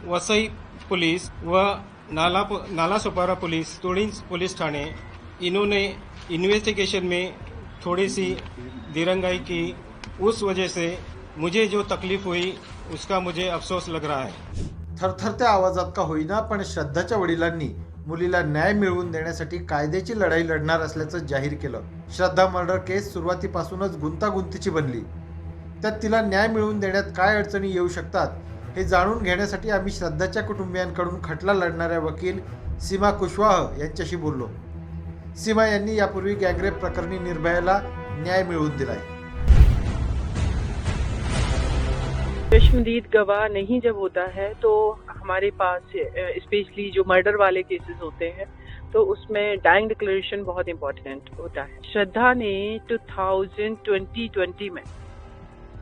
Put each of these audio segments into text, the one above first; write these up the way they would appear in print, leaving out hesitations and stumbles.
Vasai police व Nalasopara police, तुड़ींज police थाने, इन्होंने investigation में थोड़ी सी दिरंगाई की। उस वजह से मुझे जो तकलीफ हुई उसका मुझे अफसोस लग रहा है। थरथरत्या आवाजात का होईना पण श्रद्धाच्या वडिलांनी मुलीला न्याय मिळवून देण्यासाठी कायद्याची लढाई लढणार असल्याचं जाहीर केलं। श्रद्धा मर्डर केस सुरुवातीपासूनच गुंतागुंतीची बनली, त्यात तिला न्याय मिळवून देण्यात काय अडचणी येऊ शकतात हे जाणून घेण्यासाठी आम्ही श्रद्धाच्या कुटुंबियांकडून खटला लढणाऱ्या वकील सीमा कुशवाह यांच्याशी बोललो। सीमा यांनी यापूर्वी गँगरेप प्रकरणी निर्भयाला न्याय मिळवून दिलाय। चश्मदीद गवाह नहीं जब होता है तो हमारे पास स्पेशली जो मर्डर वाले केसेस होते हैं तो उसमें डाइंग डिक्लेरेशन बहुत इम्पोर्टेंट होता है। श्रद्धा ने 2020 में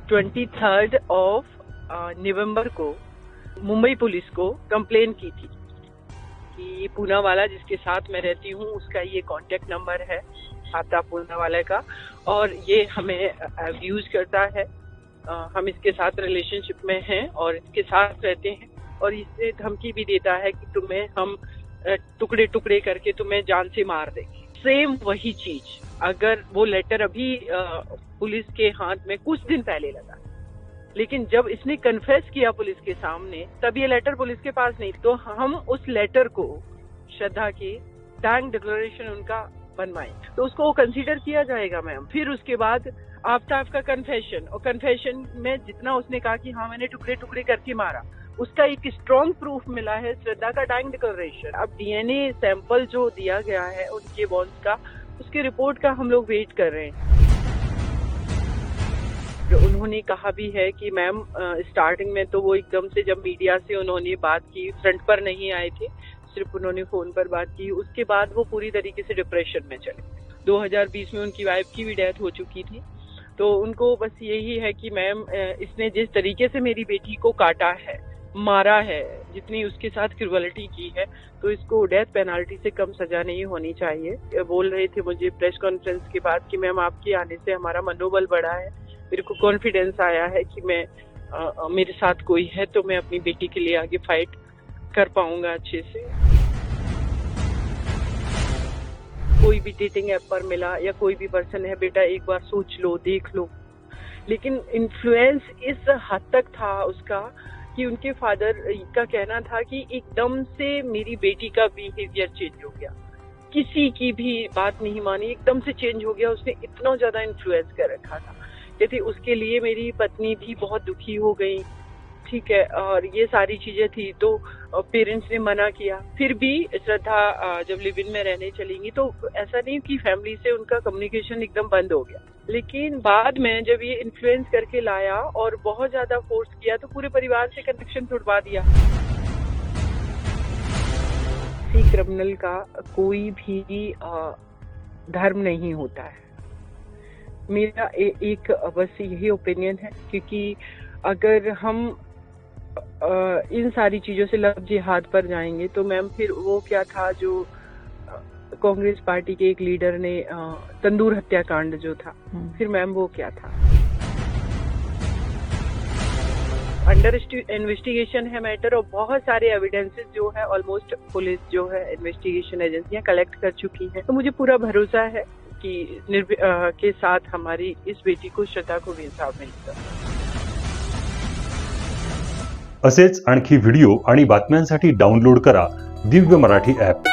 23 नवंबर को मुंबई पुलिस को कंप्लेन की थी कि पूनावाला जिसके साथ मैं रहती हूँ उसका ये कांटेक्ट नंबर है आपदा पूनावाला का, और ये हमें अब्यूज करता है। हम इसके साथ रिलेशनशिप में हैं और इसके साथ रहते हैं, और इससे धमकी भी देता है कि तुम्हें हम टुकड़े टुकड़े करके तुम्हें जान से मार देंगे। सेम वही चीज अगर वो लेटर अभी पुलिस के हाथ में कुछ दिन पहले लगा, लेकिन जब इसने कन्फेस किया पुलिस के सामने तब ये लेटर पुलिस के पास नहीं, तो हम उस लेटर को श्रद्धा के डाइंग डिक्लेरेशन उनका बनवाएं तो उसको कंसीडर किया जाएगा मैम। फिर उसके बाद आफ्ताब का कन्फेशन, और कन्फेशन में जितना उसने कहा कि हाँ मैंने टुकड़े टुकड़े करके मारा, उसका एक स्ट्रॉन्ग प्रूफ मिला है श्रद्धा का डाइंग डिक्लेरेशन। अब डीएनए सैंपल जो दिया गया है उनके बॉन्स का, उसकी रिपोर्ट का हम लोग वेट कर रहे हैं। उन्होंने कहा भी है कि मैम स्टार्टिंग में तो वो एकदम से जब मीडिया से उन्होंने बात की, फ्रंट पर नहीं आए थे, सिर्फ उन्होंने फोन पर बात की। उसके बाद वो पूरी तरीके से डिप्रेशन में चले। 2020 में उनकी वाइफ की भी डेथ हो चुकी थी, तो उनको बस यही है कि मैम इसने जिस तरीके से मेरी बेटी को काटा है, मारा है, जितनी उसके साथ क्रूअलिटी की है, तो इसको डेथ पेनाल्टी से कम सजा नहीं होनी चाहिए। बोल रहे थे मुझे प्रेस कॉन्फ्रेंस के बाद कि मैम आपके आने से हमारा मनोबल बढ़ा है, मेरे को कॉन्फिडेंस आया है कि मैं मेरे साथ कोई है तो मैं अपनी बेटी के लिए आगे फाइट कर पाऊंगा अच्छे से। कोई भी डेटिंग ऐप पर मिला या कोई भी पर्सन है, बेटा एक बार सोच लो, देख लो, लेकिन इन्फ्लुएंस इस हद तक था उसका कि उनके फादर का कहना था कि एकदम से मेरी बेटी का बिहेवियर चेंज हो गया, किसी की भी बात नहीं मानी, एकदम से चेंज हो गया। उसने इतना ज्यादा इन्फ्लुएंस कर रखा था। कहते उसके लिए मेरी पत्नी भी बहुत दुखी हो गई, ठीक है, और ये सारी चीजें थी। तो पेरेंट्स ने मना किया, फिर भी श्रद्धा जब लिव इन में रहने चलेंगी तो ऐसा नहीं कि फैमिली से उनका कम्युनिकेशन एकदम बंद हो गया, लेकिन बाद में जब ये इन्फ्लुएंस करके लाया और बहुत ज्यादा फोर्स किया तो पूरे परिवार से कनेक्शन तुड़वा दिया। क्रिमिनल का कोई भी धर्म नहीं होता है, मेरा एक बस यही ओपिनियन है, क्योंकि अगर हम इन सारी चीजों से लब जिहाद पर जाएंगे तो मैम फिर वो क्या था जो कांग्रेस पार्टी के एक लीडर ने तंदूर हत्याकांड जो था, फिर मैम वो क्या था। अंडर इन्वेस्टिगेशन है मैटर, और बहुत सारे एविडेंसेस जो है ऑलमोस्ट पुलिस जो है इन्वेस्टिगेशन एजेंसियां कलेक्ट कर चुकी हैं। तो मुझे पूरा भरोसा है कि के साथ हमारी इस बेटी को, श्रद्धा को भी इंसाफ मिलेगा। असेच आणखी व्हिडिओ आणि बातम्यांसाठी डाउनलोड करा दिव्य मराठी ॲप।